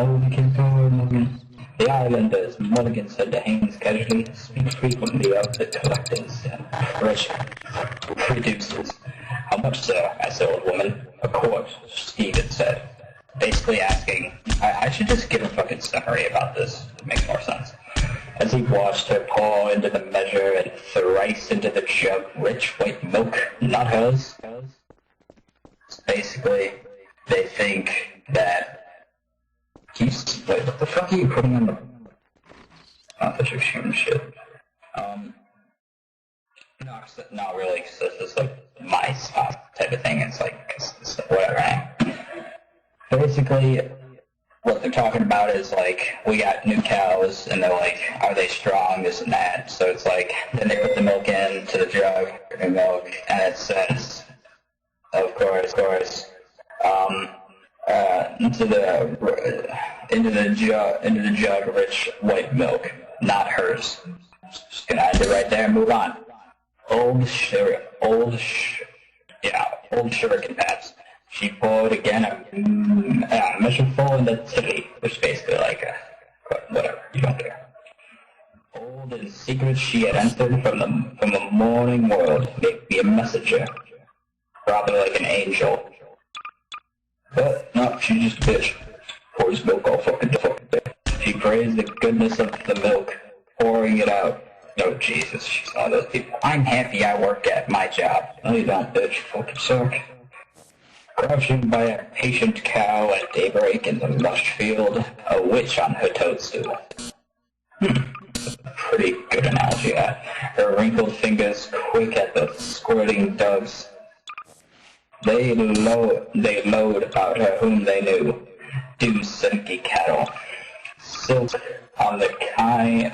No, we can't go over Mulligan. The islanders, Mulligan said to Haynes casually, speak frequently of the collectors and rich producers. How much, sir? asked the old woman. A quart, Stephen said. Basically asking, I should just give a fucking summary about this. It makes more sense. As he watched her pour into the measure and thrice into the jug rich white milk, not hers. Basically, they think that he's, wait, what the fuck are you putting on the, not that you're shooting shit. No, not really, because this is like my spot type of thing. It's like, it's whatever. Basically, what they're talking about is like, we got new cows, and they're like, are they strong, this and that. So it's like, then they put the milk into the jug, new milk, and it says, of course, into the jug, rich white milk, not hers. Just gonna end it right there and move on. Old shuriken paps. She poured again a measure full in the titty, which is basically like a, whatever, you don't care. Old in secret she had entered from the morning world, make me a messenger. Probably like an angel. But, no, she's just a bitch. Pours milk all fucking day. She praised the goodness of the milk, pouring it out. Oh, Jesus, she's one of those people. I'm happy I work at my job. No, you don't, bitch. Fucking suck. Crouching by a patient cow at daybreak in the lush field, a witch on her toadstool. Pretty good analogy, that. Her wrinkled fingers quick at the squirting doves. They lowed about her whom they knew, dew silky cattle, silk on the kine,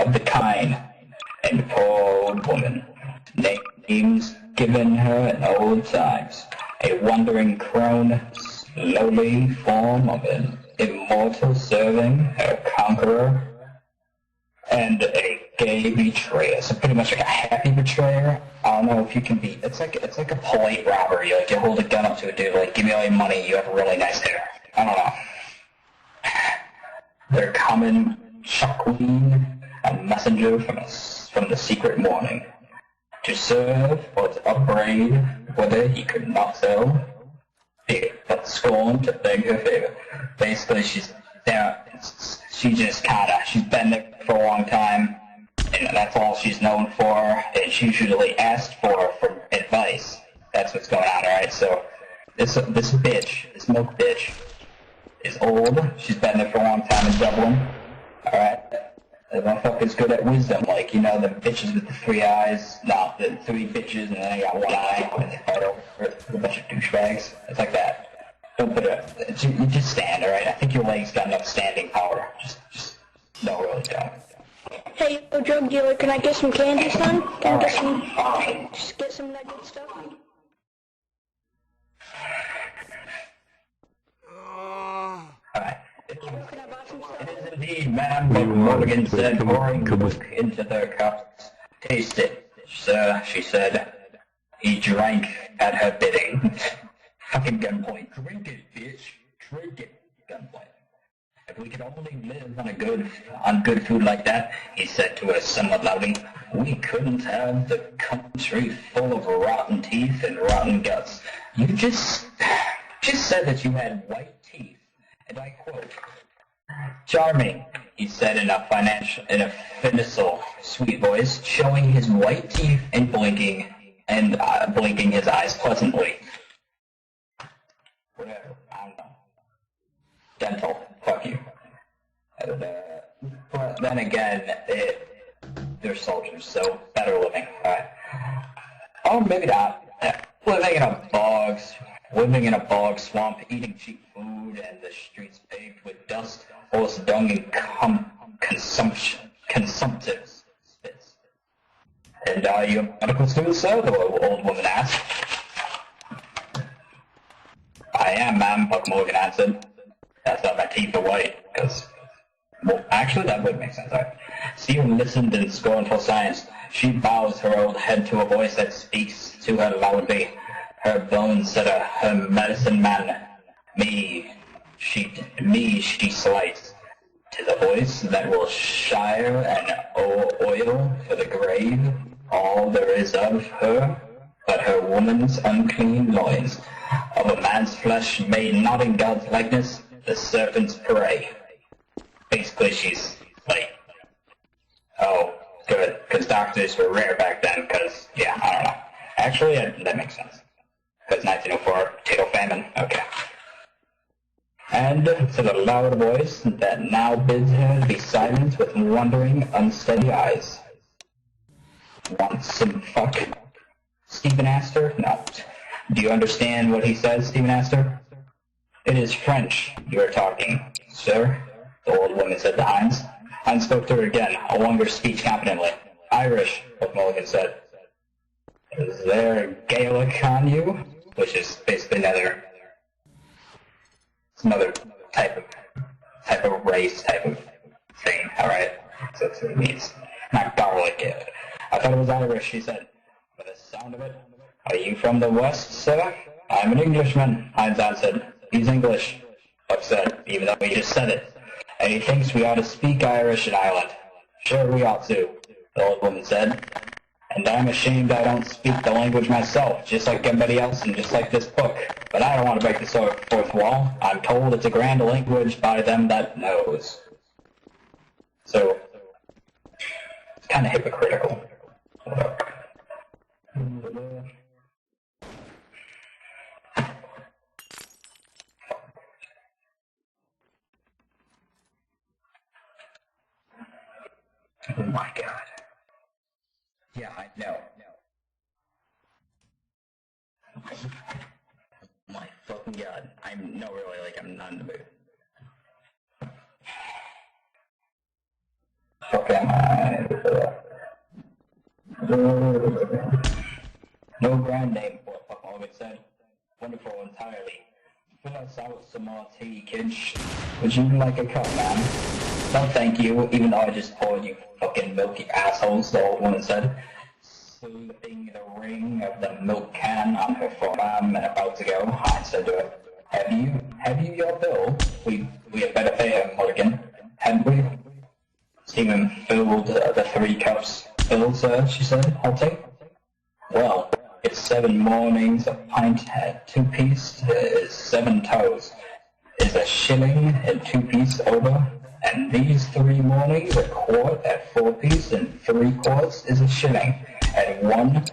and poor old woman, names given her in old times, a wandering crone, lowly form of an immortal serving her conqueror, and a gay betrayer. So pretty much like a happy betrayer. I don't know if you can be. It's like a polite robbery. Like you hold a gun up to a dude, like give me all your money. You have really nice hair. I don't know. Their common chuckling, a messenger from the secret morning, to serve or to upbraid, whether he could not sell, but scorned to beg her favor. Basically, she's there. She's been there for a long time, and that's all she's known for, and she's usually asked for advice. That's what's going on, alright? So, this milk bitch, is old. She's been there for a long time in Dublin, alright? The motherfucker's good at wisdom, like, you know, the bitches with the 3 eyes, no, the 3 bitches, and then they got 1 eye, and they fight over a bunch of douchebags. It's like that. Don't put it. You just stand, alright? I think your legs got enough standing power. Just no, really don't. Hey, yo, drug dealer, can I get some candy, son? Can I get some? Just get some of that good stuff. Alright. Can I buy some stuff? It is indeed, ma'am, Morgan said, pouring milk into their cups. Taste it, sir, she said. He drank at her bidding. Fucking gunpoint. Drink it, bitch. Drink it. Gunpoint. If we could only live on good food like that, he said to her somewhat loudly, we couldn't have the country full of rotten teeth and rotten guts. You just said that you had white teeth, and I quote, charming, he said in a finical, sweet voice, showing his white teeth and blinking his eyes pleasantly. Whatever, I don't know. Dental, fuck you. But then again, they're soldiers, so better living, right? Or maybe not. Living in a bog swamp, eating cheap food, and the streets paved with dust, horse dung, and consumptive spits. And are you a medical student, sir? The old woman asked. I am, ma'am, Buck Morgan answered. That's not my teeth are white, because... Well, actually, that would make sense, right? Stephen listened in scornful silence. She bows her old head to a voice that speaks to her loudly. Her bones said her medicine man. Me she slights. 'Tis a voice that will shire an oil for the grave, all there is of her, but her woman's unclean loins. Of a man's flesh made not in God's likeness, the serpent's prey. Basically, she's like, oh, good, because doctors were rare back then, because, yeah, I don't know. Actually, that makes sense. Because 1904, potato famine, okay. And to the loud voice that now bids her be silent with wondering, unsteady eyes. Want some fuck? Stephen asked her. No. Do you understand what he says? Stephen asked her. It is French you are talking, sir, the old woman said to Hines. Hines spoke to her again, a longer speech confidently. Irish, Mulligan said. Is there Gaelic on you? Which is basically another type of race, type of thing. Alright, so that's what it means. Not garlic. I thought it was Irish, she said. By the sound of it. Are you from the West, sir? I'm an Englishman, Hines answered. He's English, Buck said, even though he just said it. And he thinks we ought to speak Irish in Ireland. Sure we ought to, the old woman said. And I'm ashamed I don't speak the language myself, just like everybody else and just like this book. But I don't want to break the fourth wall. I'm told it's a grand language by them that knows. So, it's kind of hypocritical. Oh my god. Yeah, I know. My fucking god. I'm not in the mood. Okay, no brand name for what fucking Logan said. Wonderful entirely. Fill us out some more tea, kids. Would you like a cup, man? No, thank you, even though I just poured you fucking milky assholes, the old woman said, slipping the ring of the milk can on her forearm and about to go. Hines said to her, Have you your bill? We had better pay her, Mulligan. Hadn't we? Stephen filled the 3 cups. Bill, sir, she said, I'll take. Well, it's 7 mornings, a pint at 2-piece is 7 toes. Is a shilling and 2-piece over? And these 3 mornings, a quart at 4-piece and 3 quarts is a shilling. And 1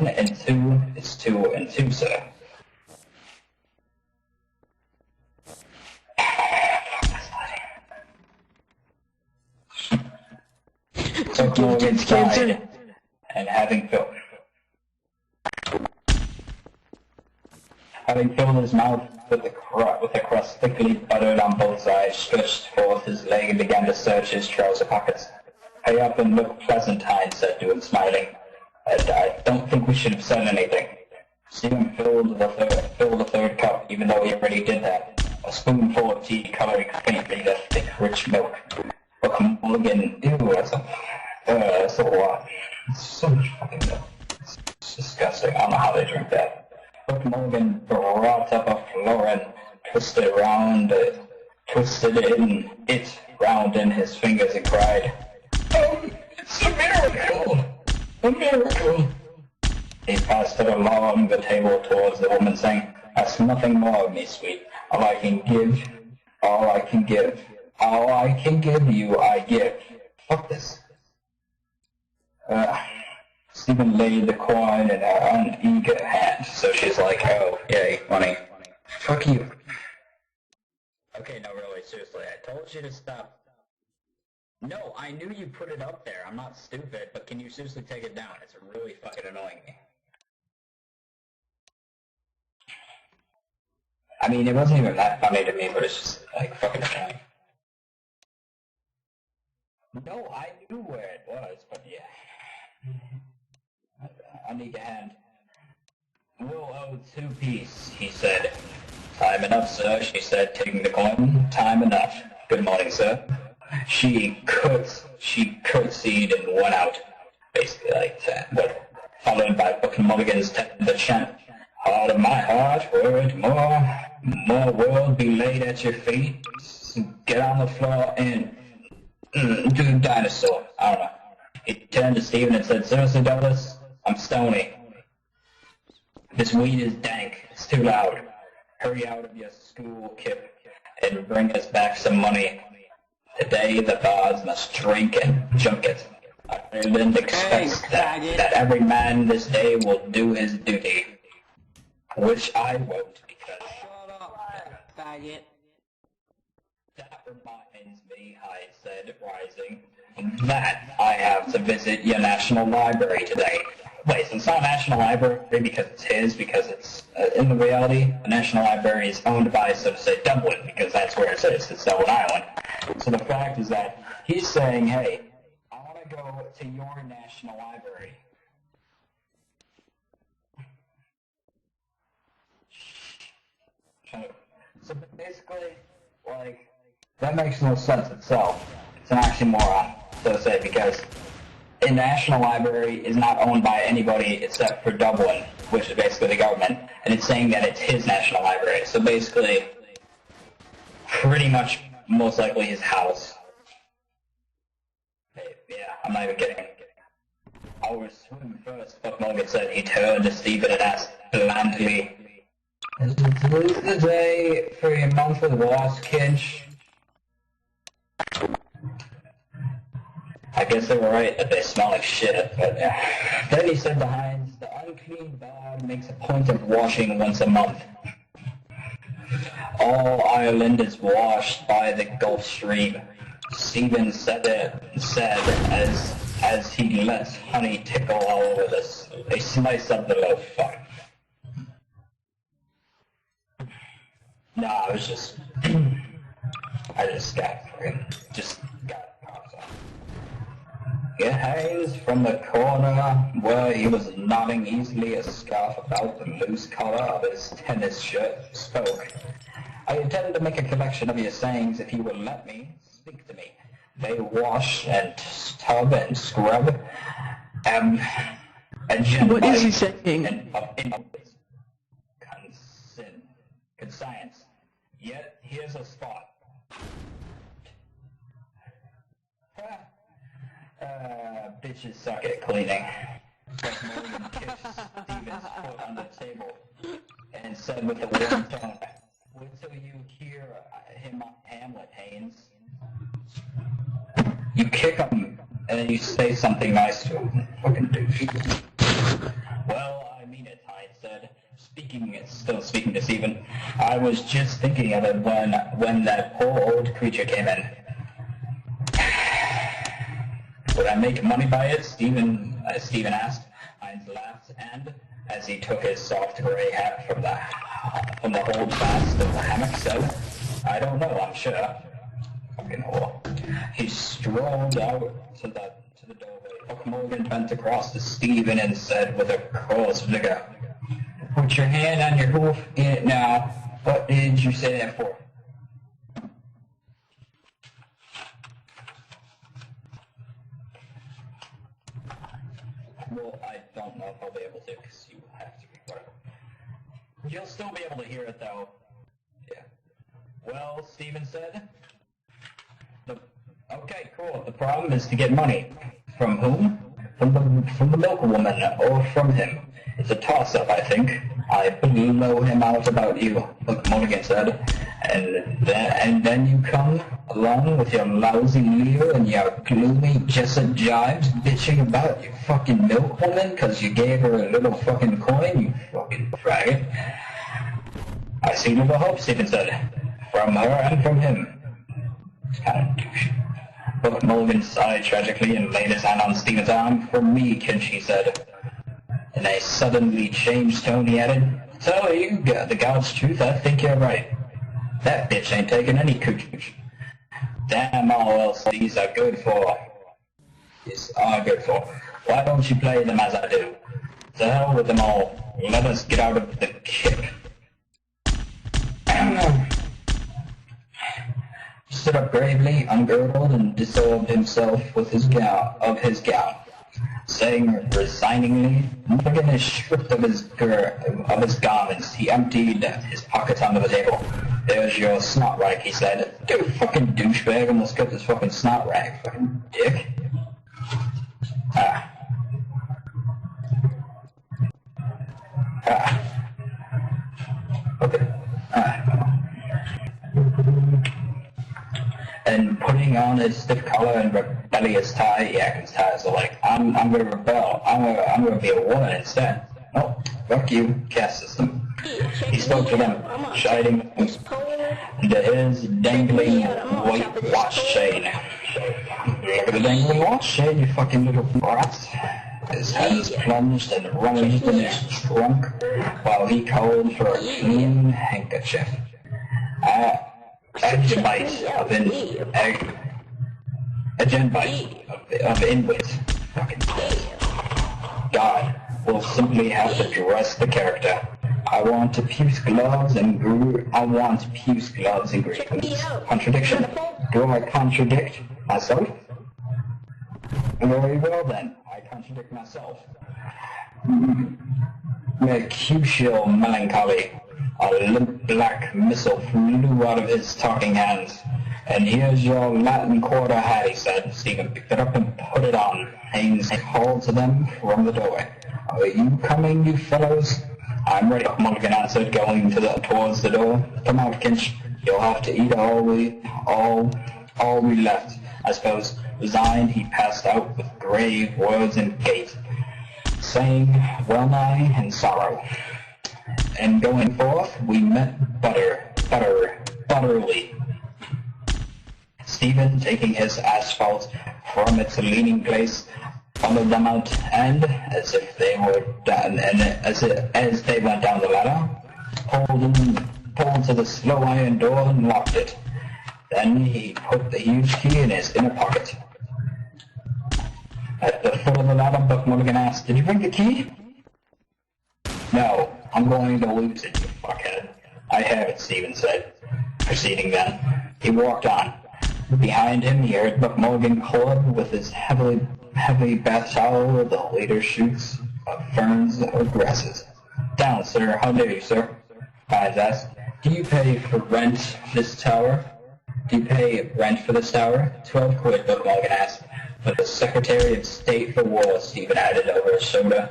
and 2 is 2 and 2, sir. So Morgan died, and having filled his mouth with the crust thickly buttered on both sides, stretched forth his leg and began to search his trouser pockets. Pay up and look pleasant, Hines said to him, smiling. I don't think we should have said anything. Stephen filled the 3rd cup, even though he already did that. A spoonful of tea coloring faintly the thick, rich milk. But Mulligan, ew, that's a lot. It's so much fucking milk. It's disgusting. I don't know how they drink that. Buck Mulligan brought up a florin, twisted it round in his fingers and cried, Oh, it's a miracle! A miracle! He passed it along the table towards the woman, saying, Ask nothing more of me, sweet. All I can give you, I give. Fuck this. Stephen laid the coin in her uneager hand, so she's like, oh, yay, money. Fuck you. Okay, no, really, seriously, I told you to stop. No, I knew you put it up there. I'm not stupid, but can you seriously take it down? It's really fucking annoying me. I mean, it wasn't even that funny to me, but it's just, like, fucking annoying. No, I knew where it was, but yeah. I need a hand. We'll owe 2-piece, he said. Time enough, sir, she said, taking the coin. Time enough. Good morning, sir. She curtsied and went out. Basically like that. But followed by Buck Mulligan's the chant. Heart of my heart, were it more world be laid at your feet. on the floor and do the dinosaur. I don't know. He turned to Steven and said, "Seriously, Douglas? I'm stony. This weed is dank. It's too loud. Hurry out of your school, Kip, and bring us back some money. Today the bards must drink and junket. Ireland expects that every man this day will do his duty." Which I won't, because... Shut up, faggot. That reminds me, Hyde said, rising, that I have to visit your National Library today. Wait, so it's not a National Library because it's his, because it's, in the reality, the National Library is owned by, so to say, Dublin, because that's where it is, it's Dublin Island. So the fact is that he's saying, hey, I want to go to your National Library. So basically, like, that makes no sense itself. It's an oxymoron, so to say, because a National Library is not owned by anybody except for Dublin, which is basically the government, and it's saying that it's his National Library. So basically, pretty much, most likely his house. Yeah, I'm not even kidding. I was swimming first, but Morgan said. He turned to Stephen and asked blandly, "Is it the day for your monthly wash, Kinch?" I guess they were right that they smell like shit, but then he said to Hines, "The unclean bard makes a point of washing once a month. All Ireland is washed by the Gulf Stream." Stephen said as he let honey tickle all over a slice of the loaf. No, I was just... I just got popped off. It hangs from the corner where he was nodding easily a scarf about the loose collar of his tennis shirt, spoke. "I intend to make a collection of your sayings if you will let me. Speak to me. They wash and tub and scrub and What is he saying? Conscience. Yet here's a spot. Bitches suck at cleaning." Morgan kissed Stephen's foot on the table and said with a warm tone, "Wait till you hear him, Hamlet, Haynes. You kick him and then you say something nice to him. Fucking douche." "Well, I mean it," Hyde said, still speaking to Stephen. "I was just thinking of it when that poor old creature came in." "Would I make money by it?" Stephen asked. Hines laughed, and as he took his soft gray hat from the holdfast of the hammock, said, "I don't know, I'm sure." Fucking whore. He strolled out to the doorway. Buck Morgan bent across to Stephen and said with a coarse vigor, "Put your hand on your hoof in it now. What did you say that for?" Well, I don't know if I'll be able to, because you have to record it. You'll still be able to hear it, though. Yeah. "Well," Stephen said. "Okay, cool. The problem is to get money. From whom? From the milk woman, or from him. It's a toss-up, I think. I blow him out about you," Mulligan said. And then you come along with your lousy leer and your gloomy Jessup jibes bitching about your fucking milk woman because you gave her a little fucking coin, you fucking faggot." "I see little hope," Stephen said. "From her and from him." It's kind of douche. But Mulligan sighed tragically and laid his hand on Stephen's arm. "For me," Kinch, he said. In a suddenly changed tone, he added, "Tell you the God's truth, I think you're right. That bitch ain't taking any cooch. Damn all else these are good for. Why don't you play them as I do? To hell with them all. Let us get out of the kick." He stood up gravely, ungirdled, and dissolved himself with his gown. Saying resigningly, Mulligan is stripped of his garments. He emptied his pockets onto the table. There's your snot rag, he said. Dude, fucking douchebag, almost got this fucking snot rag, fucking dick. Okay. And putting on his stiff collar and rebellious tie, yeah, his ties are like, I'm gonna rebel. I'm gonna be a woman instead. Oh, fuck you, caste system. He spoke to them, chiding into his dangling white watch chain. Look at the dangling watch chain, you fucking little brat. His hands plunged and rummaged in his trunk while he called for a clean handkerchief. A genbite of inwit. Fucking God, we'll simply have to dress the character. I want puce gloves and greens. Contradiction. Do I contradict myself? Very well then, I contradict myself. Mercutial melancholy. A limp black missile flew out of his talking hands. And here's your Latin quarter hat, he said. Stephen picked it up and put it on. Haynes called to them from the doorway. Are you coming, you fellows? I'm ready, Mulligan answered, going towards the door. Come out, Kinch. You'll have to eat all we left. I suppose. Resigned, he passed out with grave words and gait, saying, well nigh in sorrow. And going forth, we met butterly. Stephen, taking his asphalt from its leaning place, followed them out, and as they went down the ladder, pulled to the slow iron door and locked it. Then he put the huge key in his inner pocket. At the foot of the ladder, Buck Mulligan asked, "Did you bring the key?" "No, I'm going to lose it, you fuckhead." "I have it," Stephen said. Proceeding then, he walked on. Behind him, he heard Buck Mulligan club with his heavy bath towel the later shoots of ferns or grasses. "Down, sir. How do you, sir?" Bynes asked. Do you pay rent for this tower?" 12 quid, Buck Mulligan asked. "For the Secretary of State for War," Stephen added over his shoulder.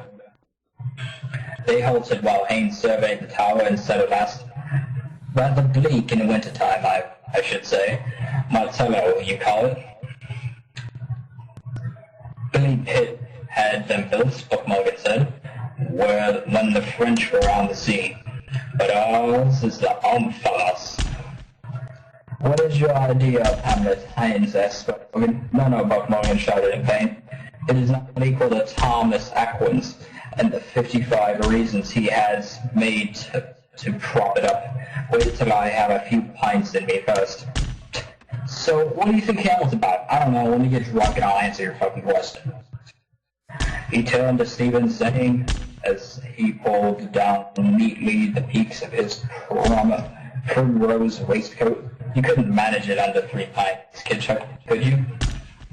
They halted while Haynes surveyed the tower and said at last, "Rather bleak in the winter time, I should say. Martello, you call it?" "Billy Pitt had them built," Buck Mulligan said, "when the French were on the sea. But ours is the Omphalos." "What is your idea of Hamlet?" Haynes asked. No, Buck Mulligan shouted in pain. "It is not equal to Thomas Aquinas and the 55 reasons he has made to prop it up. Wait till I have a few pints in me first." "So, what do you think Hamlet's about?" "I don't know. When you get drunk and I'll answer your fucking question." He turned to Stephen, saying, as he pulled down neatly the peaks of his primrose waistcoat, "You couldn't manage it under 3 pints, Kidchuck, could you?"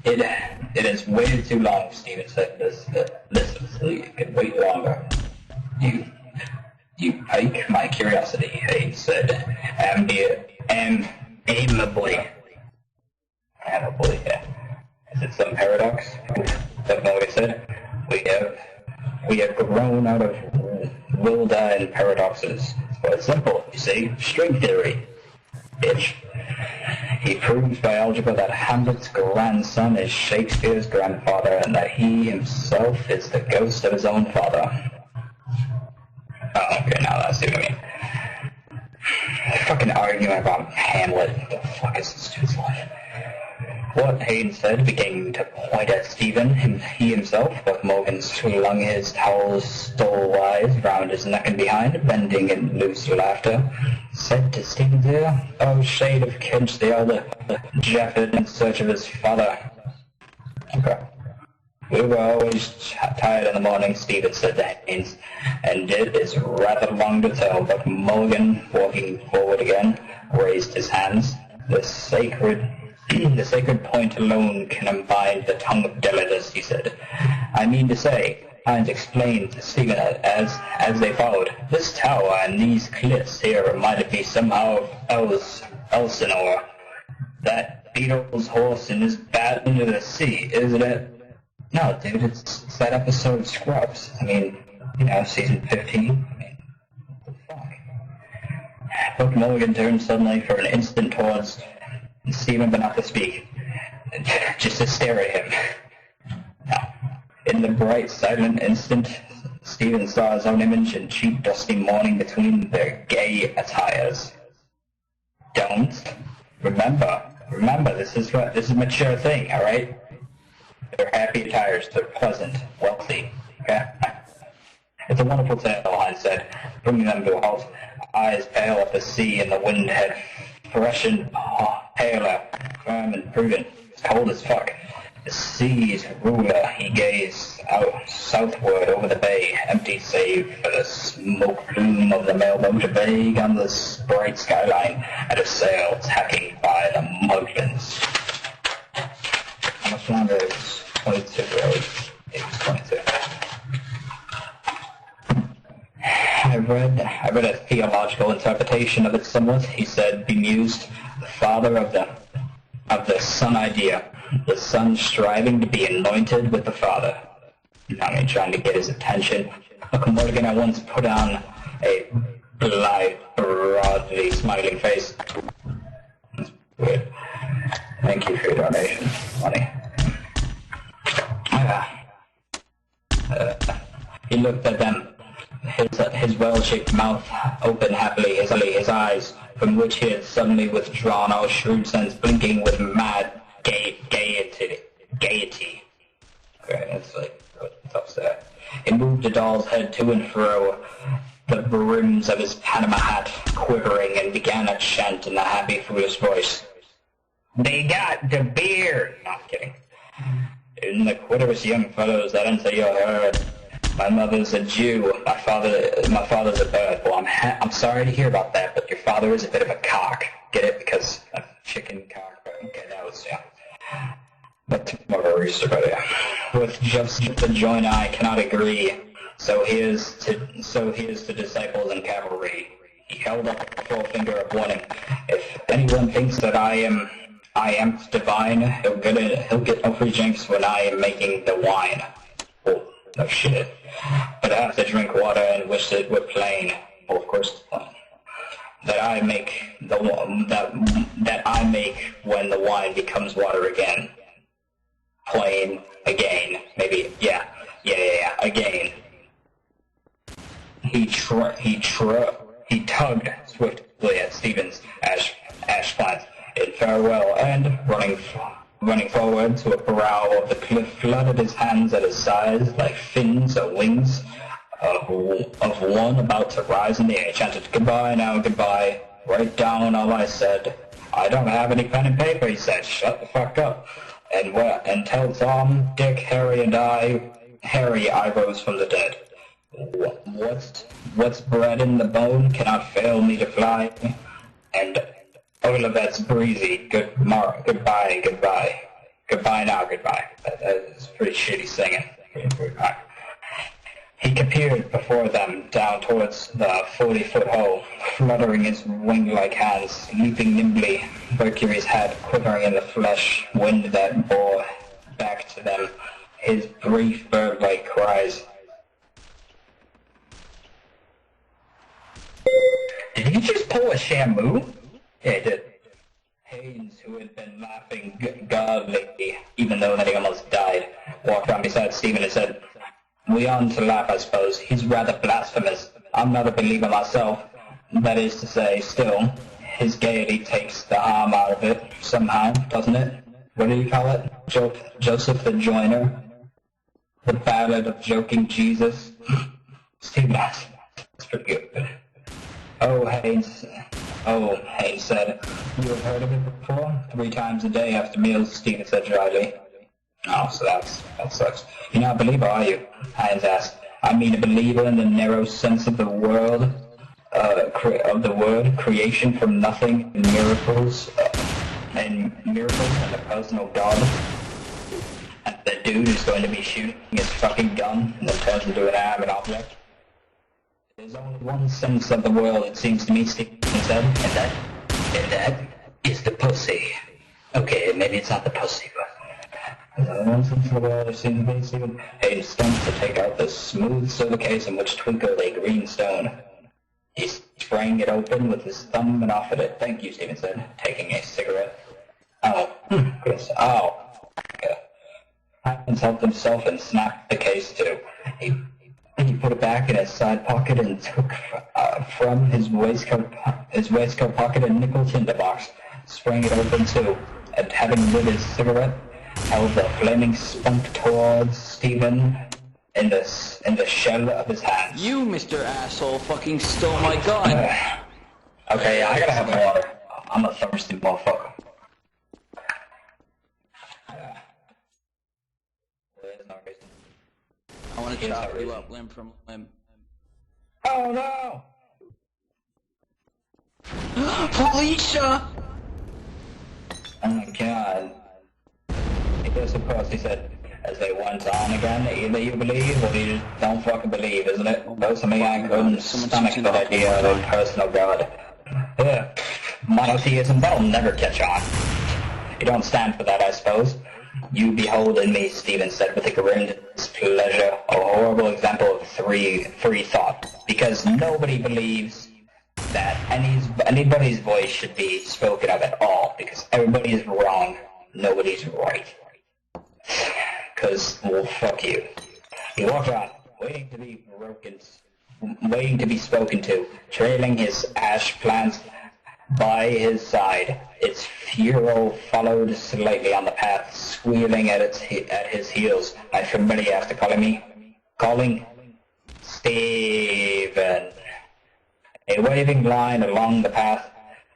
It is way too long," Stephen said. Listen, you can wait longer." You pique my curiosity," Haynes said, amiably. Yeah. Is it some paradox? Buck Mulligan said. We have grown out of Wilda and paradoxes. Well, it's simple, you see. String theory. Bitch. He proves by algebra that Hamlet's grandson is Shakespeare's grandfather and that he himself is the ghost of his own father. Oh, okay, now that's what I mean. Fucking arguing about Hamlet. What the fuck is this dude's life? What, Haynes said, beginning to point at Stephen, he himself, Buck Mulligan slung his towel stole-wise round his neck and behind, bending in loose laughter, said to Stephen's ear, "Oh, shade of Kinch the elder, Jafford in search of his father." Okay. "We were always tired in the morning," Stephen said to Haynes, "and it is rather long to tell." But Mulligan, walking forward again, raised his hands. The sacred point alone can unbind the tongue of Delidus," he said. I mean to say, Hines explained to Stephen as they followed. This tower and these cliffs here reminded me somehow of Elsinore. That beetle's horse in his bat into the sea, isn't it? No, dude, it's that episode Scrubs. I mean, you know, season 15. I mean, what the fuck? Buck Mulligan turned suddenly for an instant towards Stephen, but not to speak. Just to stare at him. Now, in the bright, silent instant, Stephen saw his own image in cheap, dusty mourning between their gay attires. Don't. Remember, this is a mature thing, alright? They're happy attires, they're pleasant, wealthy, okay? It's a wonderful tale, Hines said, bringing them to a halt. Eyes pale at the sea, and the wind had freshened paler, firm and prudent. It's cold as fuck. The sea's ruler, he gazed out southward over the bay, empty save for the smoke plume of the mailboat vague on the bright skyline, and a sail tacking by the Muglins. How much longer is 22, right? It was 22. I read a theological interpretation of it somewhat. He said, bemused, the father of the son idea. The son striving to be anointed with the Father. I mean, trying to get his attention. Look, Mulligan, I once put on a blithe, broadly smiling face. That's weird. Thank you for your donation. Money. He looked at them, his well-shaped mouth open happily, his eyes, from which he had suddenly withdrawn all shrewd sense, blinking with mad gaiety. Okay, that's like what's that? He moved the doll's head to and fro, the brims of his Panama hat quivering, and began a chant in a happy, foolish voice. They got the beer! Not kidding. In the quitterous young fellows that enter your herd. My mother's a Jew. My father's a bird. Well, I'm sorry to hear about that, but your father is a bit of a cock. Get it? Because a chicken cock. Okay, that was, yeah. But more of a rooster, but yeah. With just the joint I cannot agree. So here's to disciples and cavalry. He held up a forefinger of warning. If anyone thinks that I am divine, he'll get no free drinks when I am making the wine. Oh, no shit. But I have to drink water and wish it were plain. Well, of course it's plain. That I make when the wine becomes water again. Plain again. Maybe, yeah, again. He tugged swiftly at Stephen's ash plant in farewell, and running forward to a brow of the cliff, flooded his hands at his sides like fins or wings of one about to rise in the air. Chanted, "Goodbye now, goodbye. Write down all I said." "I don't have any pen and paper," he said. "Shut the fuck up. And tell Tom, Dick, Harry, I rose from the dead. What's bred in the bone cannot fail me to fly. And Olivet's breezy. Goodbye. Goodbye now, goodbye." That is pretty shitty singing. Pretty hard. He appeared before them down towards the 40-foot hole, fluttering his wing-like hands, leaping nimbly, Mercury's hat quivering in the flesh wind that bore back to them his brief bird-like cries. Did he just pull a Shamu? Yeah, he did. Haynes, who had been laughing godly, even though that he almost died, walked around beside Stephen and said, "We oughtn't to laugh, I suppose. He's rather blasphemous. I'm not a believer myself. That is to say, still, his gaiety takes the harm out of it, somehow, doesn't it? What do you call it? Joseph the Joiner? The Ballad of Joking Jesus?" Stephen asked. That's pretty good. Oh, Haynes said. "You have heard of it before? 3 times a day after meals," Stephen said dryly. "Oh, so that sucks. You're not a believer, are you?" Hines asked. "I mean a believer in the narrow sense of the word, creation from nothing, and miracles, and the personal God." And the dude who's going to be shooting his fucking gun and then turns into an animate object. There's only one sense of the world, it seems to me, Stephen said, and that is the pussy. Okay, maybe it's not the pussy, but... There's only one sense of the world, it seems to me, Stephen. He stumps to take out the smooth silver case in which twinkled a green stone. He sprang it open with his thumb and offered it. Thank you, Stephen said, taking a cigarette. Yes. Okay. Hines helped himself and snapped the case too. He put it back in his side pocket and took from his waistcoat pocket a nickel tinderbox, sprang it open too, and having lit his cigarette, held the flaming spunk towards Stephen in the shell of his hand. You, Mr. Asshole, fucking stole my gun. Okay, I gotta have water. I'm a thirsty motherfucker. I want to chop you up limb from limb. Oh no! Felicia! Oh my god. Yes, of course, he said, as they went on again, either you believe or you just don't fucking believe, isn't it? Personally, I couldn't stomach that idea of a personal god. Yeah, monotheism, that'll never catch on. You don't stand for that, I suppose. You behold in me, Stephen said with a grim displeasure, a horrible example of free thought, because nobody believes that anybody's voice should be spoken of at all, because everybody is wrong, nobody's right. Because, well, fuck you. He walked on, waiting to be spoken to, trailing his ash plant by his side. Its furrow followed slightly on the path, squealing at his heels. My familiar after calling Stephen. A waving line along the path.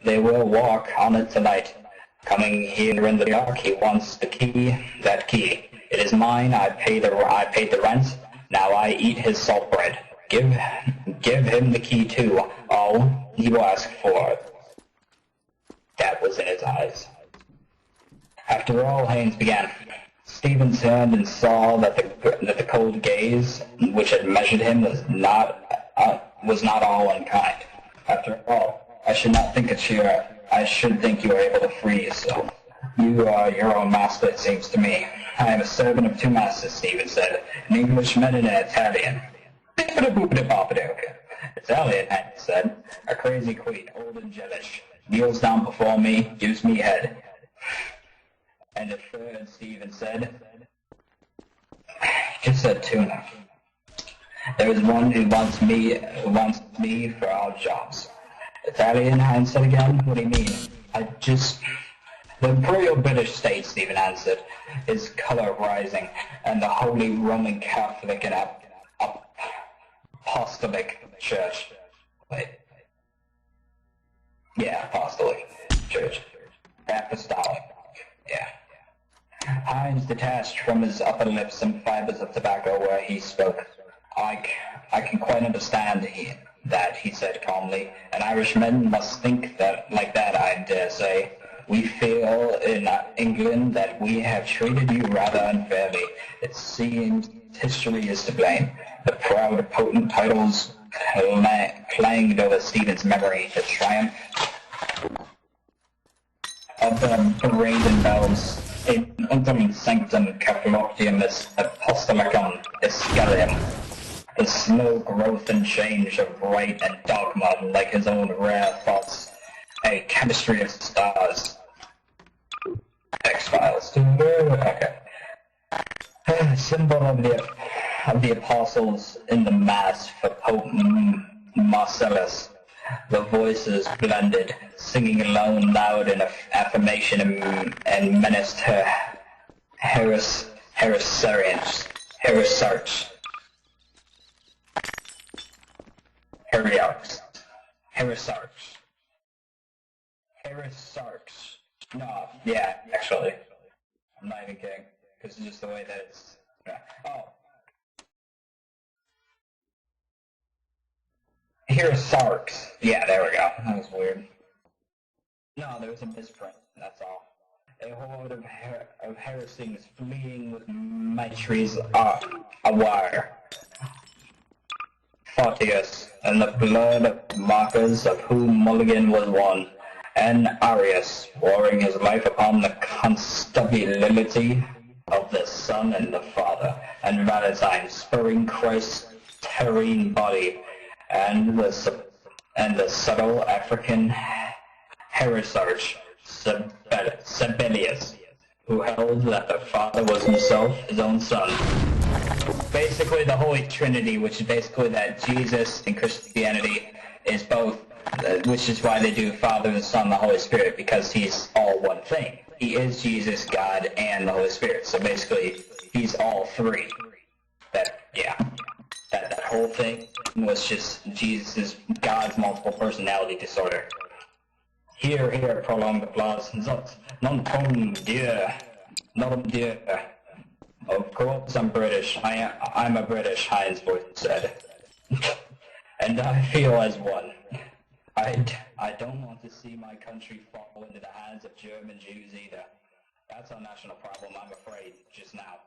They will walk on it tonight. Coming here in the dark, he wants the key. That key. It is mine. I paid the rent. Now I eat his salt bread. Give him the key too. All he will ask for. That was in his eyes. After all, Haynes began. Stephen turned and saw that the cold gaze which had measured him was not all unkind. After all, I should think you are able to free yourself. You are your own master, it seems to me. I am a servant of two masters, Stephen said, an Englishman and an Italian. Italian, Haynes said, a crazy queen, old and jealous. Kneels down before me, gives me head. And the third, Stephen said, just said tuna. There is one who wants me for all jobs. Italian, Hines said again, what do you mean? The Imperial British state, Stephen answered, his color rising, and the Holy Roman Catholic and Apostolic Church. Wait. Yeah, Apostolic Church. Apostolic. Yeah. Hines detached from his upper lip some fibers of tobacco where he spoke. I can quite understand that, he said calmly. An Irishman must think like that, I dare say. We feel in England that we have treated you rather unfairly. It seems history is to blame. The proud, potent titles clanged over Stephen's memory, the triumph of the brazen bells in untum sanctum Capuloctium Apostolicum Iscalium. The slow growth and change of rite and dogma, like his own rare thoughts, a chemistry of stars. X-Files. Okay. Symbol of the apostles in the Mass for Pope Marcellus. The voices blended, singing alone loud in affirmation and menaced her heresiarchs. No, yeah, actually. I'm not even kidding. Because it's just the way that it's... Yeah. Oh. Heresiarchs. Yeah, there we go. That was weird. No, there was a misprint, that's all. a horde of heresies fleeing with maitries a wire. Photius, and the blood of markers of whom Mulligan was one, and Arius, warring his life upon the constability of the Son and the Father, and Valentine, spurring Christ's terrene body, and the subtle African heresiarch, Sabellius, who held that the Father was himself his own Son. Basically the Holy Trinity, which is basically that Jesus in Christianity is both, which is why they do Father, the Son, the Holy Spirit, because he's all one thing. He is Jesus, God, and the Holy Spirit. So basically, he's all three. That whole thing was just Jesus' God's multiple personality disorder. Here, prolonged applause. Non ton Dieu. Non Dieu. Of course I'm British. I'm a British, Heinz voice said. And I feel as one. I don't want to see my country fall into the hands of German Jews either. That's our national problem, I'm afraid, just now.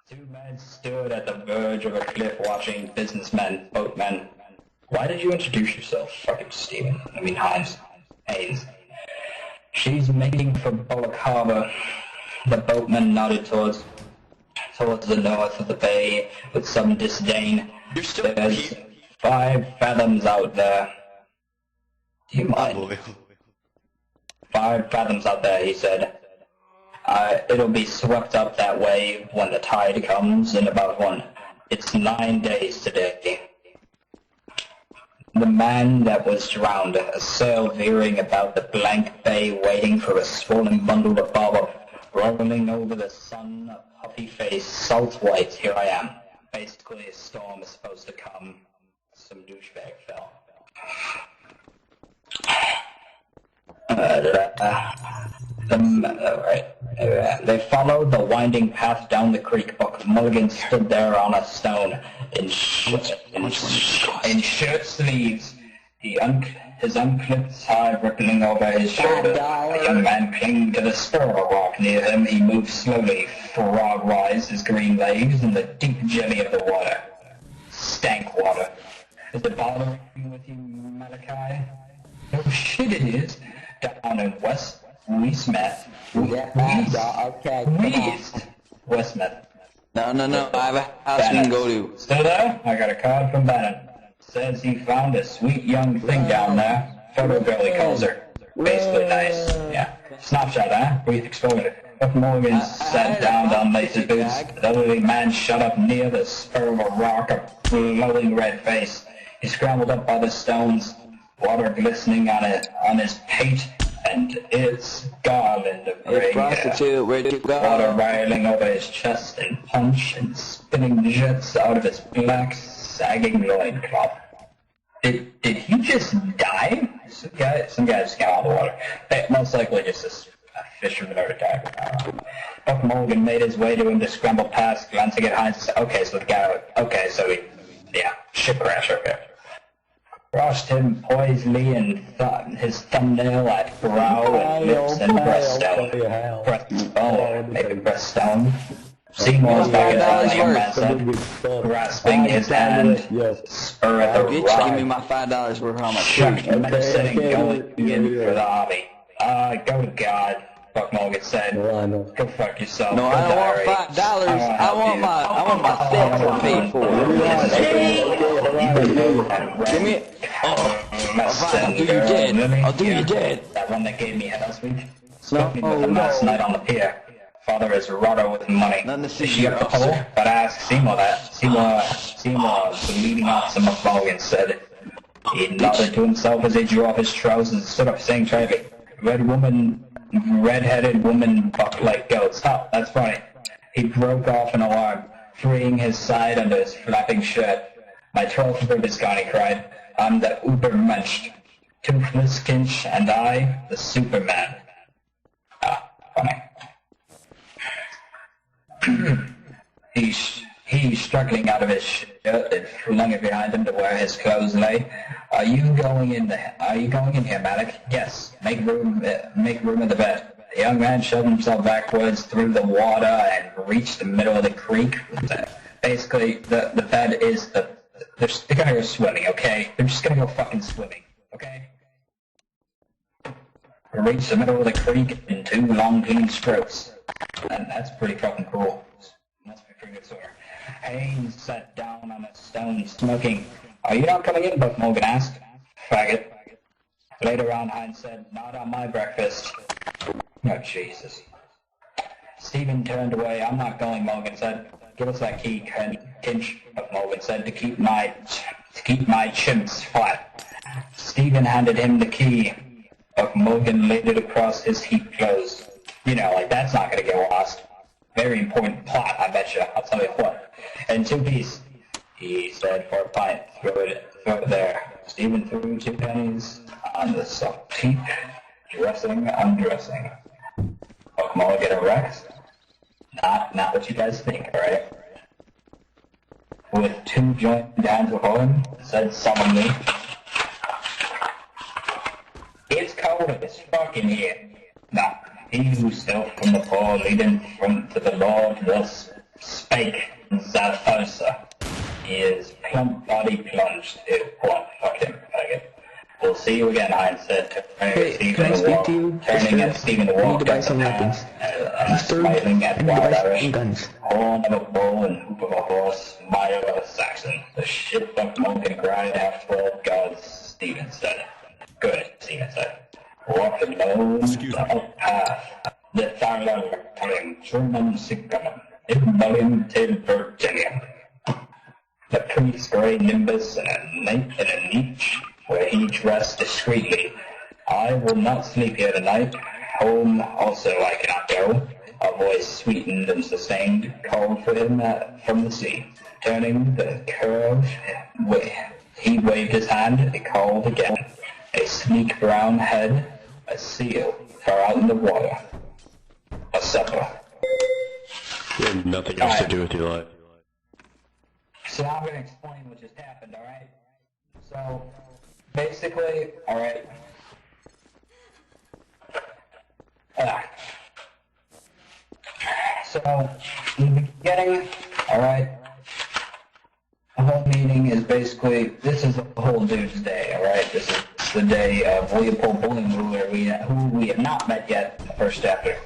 Two men stood at the verge of a cliff watching businessmen, boatmen. Why did you introduce yourself, fucking Stephen? I mean Haynes. She's making for Bullock Harbor. The boatman nodded towards the north of the bay with some disdain. There's 5 fathoms out there. Do you mind? 5 fathoms out there, he said. It'll be swept up that way when the tide comes in about one. It's 9 days today. The man that was drowned, a sail veering about the blank bay waiting for a swollen bundle to bob up, rolling over the sun, a puffy face, salt white, here I am. Basically a storm is supposed to come. Some douchebag fell. They followed the winding path down the creek, but Mulligan stood there on a stone in shirt sleeves, his unclipped tie rippling over his shoulder. A young man clinging to the spur of a rock near him. He moved slowly, frog-wise, his green legs in the deep jelly of the water. Stank water. Is it bothering with you, Malachi? No shit it is. Down in West Westmouth. Westmouth. No. I have a house we can go to. Still there? I got a card from Bannon. Says he found a sweet young thing down there. Photo girl, he calls her. Basically nice. Yeah. Snapshot, huh? Brief exposure. Buck Morgan sat down on lazy boots. The elderly man shut up near the spur of a rock, a glowing red face. He scrambled up by the stones, water glistening on his pate and its garland of gray hair. Water riling over his chest and punch and spinning jets out of his black, sagging loincloth. Did he just die? Some guy just got out of the water. Most likely just a fisherman or a diver. Buck Mulligan made his way to him to scramble past, glancing at Heinz. Okay, so the guy. Okay, so ship crash. Okay. Crossed him poisely and his thumbnail at brow and lips and breaststone. Maybe breaststone. Seymour's back at the young man said, grasping his hand, spur at the rock. Give me my $5 worth of my Chuck menacing going in for the hobby. Go to God, Buck Mulligan said. Go fuck yourself. No, I don't want $5. I want my theft paid for. Give me it. I'll do you dead. I'll do you dead. That one that gave me head last week. Spoke me with him last night on the pier. Father is Rotto with money. Is she up the pole? But I asked Seymour that. Seymour bleeding out some of Mulligan said. He nodded to himself as he drew off his trousers and stood up saying tritely, red-headed woman buck like goats. Oh, that's funny. He broke off an alarm, freeing his side under his flapping shirt. My 12th rib is gone, he cried. I'm the Ubermensch. Toothless Kinch, and I, the Superman. Funny. He struggling out of his shirt and flung it behind him to where his clothes lay. Are you going in here, Malik? Yes. Make room in the bed. The young man shoved himself backwards through the water and reached the middle of the creek. Basically, the bed is they're gonna go swimming, okay? They're just gonna go fucking swimming, okay? Reached the middle of the creek in 2 long, clean strokes. And that's pretty fucking cool. Must be pretty good swinger. Haynes sat down on a stone smoking. Are you not coming in? Buck Morgan asked. Faggot. Later on, Hines said, not on my breakfast. Oh, Jesus. Stephen turned away. I'm not going, Morgan said. Give us that key, Kinch, Morgan said, to keep my chimps flat. Stephen handed him the key. Morgan laid it across his heaped clothes. You know, like, that's not gonna get lost. Very important plot, I betcha. I'll tell you what. And 2 pieces, he said, for a pint. Throw it there. Stephen threw 2 pennies on the soft heap, undressing. Morgan erect? Not what you guys think, alright? With 2 joined hands before him, said solemnly, it's cold as fuck in here. No, he who stealth from the poor leading from to the Lord thus spake Zarathustra. His plump body plunged. Fuck him, faggot. We'll see you again, Hines said. Hey, can I speak to you? Turning at Stephen to walk. I need to buy some weapons. Smiling at I need to Wild buy Irish. some guns. Horn of a bull and hoof of a horse, mile of a Saxon. The shit-fucked monk can grind out 12 gods, Stephen said. Good, Stephen said. Walk alone the path. The Tharlo telling German Sigmund. Ibn till Virginia. The priest's grey nimbus in a niche where he dressed discreetly. I will not sleep here tonight. Home also I cannot go. A voice sweetened and sustained called for him from the sea. Turning the curve, he waved his hand. It called again. A sleek brown head, a seal, far out in the water. A supper. You have nothing else to do with your life. So now I'm going to explain what just happened, alright? So, basically, alright. So, in the beginning, alright, the whole meeting is basically, this is the whole dude's day, alright? This is the day of Leopold Bloom, who we have not met yet in the first chapter.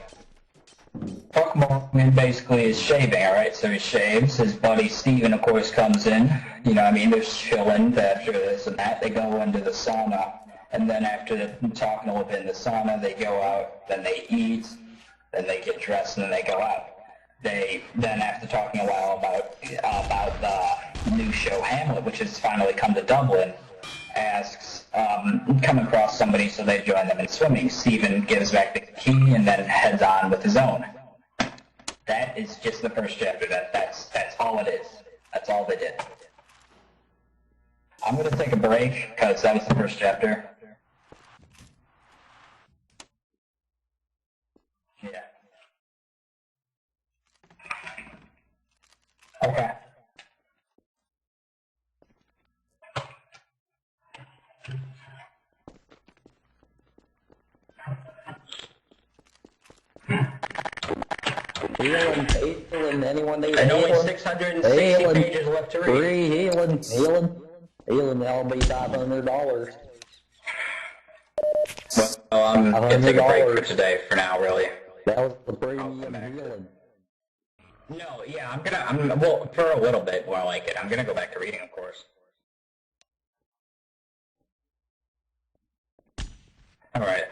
Buck Morgan basically is shaving, alright? So he shaves. His buddy Steven, of course, comes in. You know what I mean? They're chilling after this and that. They go into the sauna. And then after talking a little bit in the sauna, they go out. Then they eat. Then they get dressed and then they go out. They then, after talking a while about the new show Hamlet, which has finally come to Dublin, asks, come across somebody, so they join them in swimming. Stephen gives back the key and then heads on with his own. That is just the first chapter. That's all it is. That's all they did. I'm going to take a break, because that was the first chapter. Yeah. Okay. Healing, anyone need And only healing? 660 pages left to read. Free healing, that'll be $500. Well, I'm going to take a break for today, for now, really. That was the premium healing. No, yeah, well, for a little bit while I like it. I'm going to go back to reading, of course. Alright.